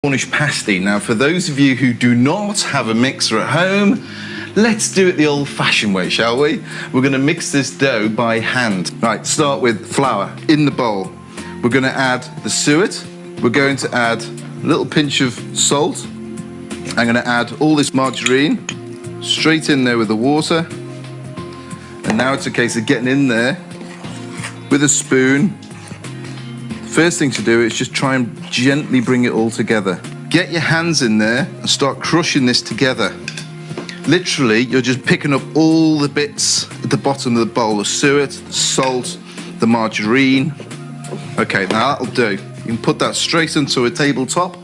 Cornish pasty. Now, for those of you who do not have a mixer at home, let's do it the old-fashioned way, shall we? We're going to mix this dough by hand. Right, start with flour in the bowl. We're going to add the suet. We're going to add a little pinch of salt. I'm going to add all this margarine straight in there with the water. And now it's a case of getting in there with a spoon. First thing to do is just try and gently bring it all together. Get your hands in there and start crushing this together. Literally, you're just picking up all the bits at the bottom of the bowl, the suet, the salt, the margarine. Okay, now that'll do. You can put that straight onto a tabletop.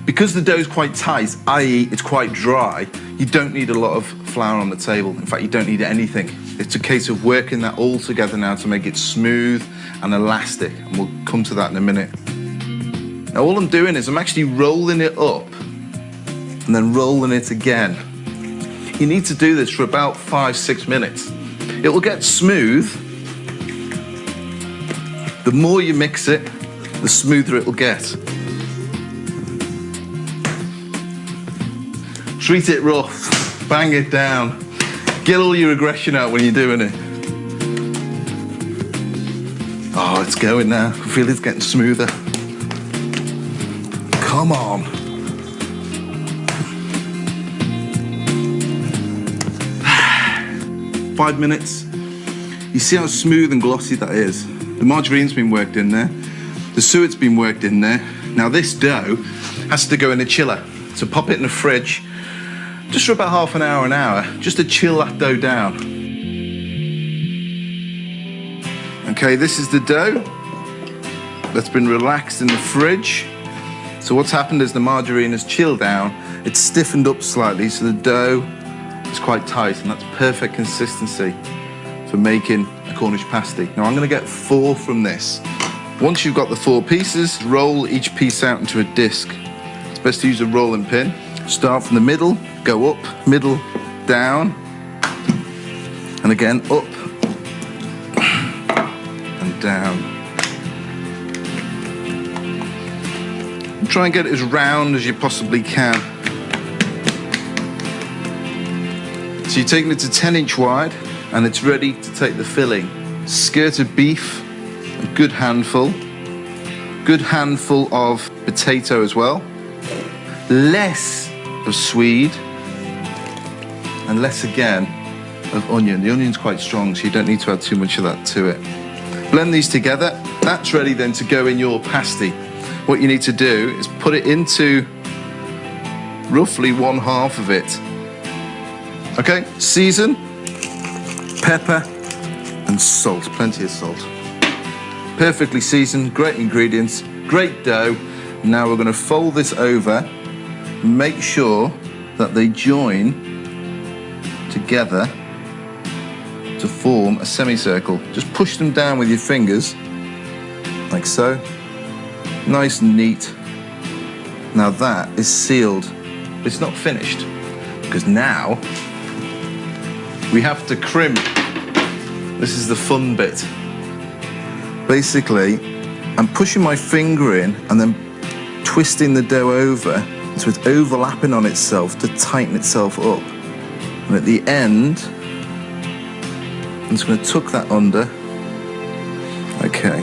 Because the dough is quite tight, i.e. it's quite dry, you don't need a lot of flour on the table. In fact, you don't need anything. It's a case of working that all together now to make it smooth and elastic, and we'll come to that in a minute. Now all I'm doing is I'm actually rolling it up and then rolling it again. You need to do this for about 5-6 minutes. It will get smooth. The more you mix it, the smoother it will get. Treat it rough, bang it down. Get all your aggression out when you're doing it. Oh, it's going now. I feel it's getting smoother. Come on. Five minutes. You see how smooth and glossy that is? The margarine's been worked in there. The suet's been worked in there. Now this dough has to go in a chiller. So pop it in the fridge just for about half an hour, just to chill that dough down. Okay, this is the dough that's been relaxed in the fridge. So what's happened is the margarine has chilled down, it's stiffened up slightly, so the dough is quite tight, and that's perfect consistency for making a Cornish pasty. Now I'm gonna get 4 from this. Once you've got the 4 pieces, roll each piece out into a disc. It's best to use a rolling pin. Start from the middle, go up, middle, down, and again up and down. And try and get it as round as you possibly can. So you're taking it to 10-inch wide, and it's ready to take the filling. Skirt of beef, a good handful of potato as well, less of swede, and less again of onion. The onion's quite strong, so you don't need to add too much of that to it. Blend these together. That's ready then to go in your pasty. What you need to do is put it into roughly 1/2 of it. Okay, season, pepper, and salt, plenty of salt. Perfectly seasoned, great ingredients, great dough. Now we're gonna fold this over. Make sure that they join together to form a semicircle. Just push them down with your fingers, like so. Nice and neat. Now that is sealed. It's not finished, because now we have to crimp. This is the fun bit. Basically, I'm pushing my finger in and then twisting the dough over so it's overlapping on itself to tighten itself up. And at the end, I'm just going to tuck that under. Okay.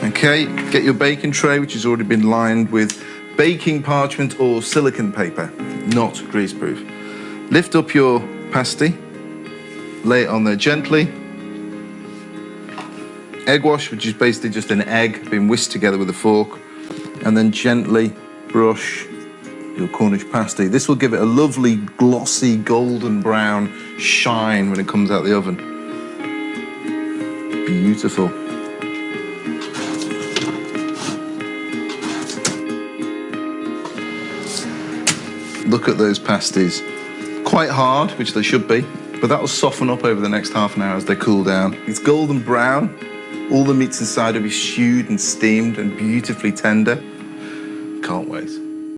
Okay, get your baking tray, which has already been lined with baking parchment or silicone paper, not greaseproof. Lift up your pasty, lay it on there gently. Egg wash, which is basically just an egg being whisked together with a fork, and then gently brush your Cornish pasty. This will give it a lovely, glossy, golden brown shine when it comes out of the oven. Beautiful. Look at those pasties. Quite hard, which they should be, but that will soften up over the next half an hour as they cool down. It's golden brown. All the meats inside will be stewed and steamed and beautifully tender. Can't wait.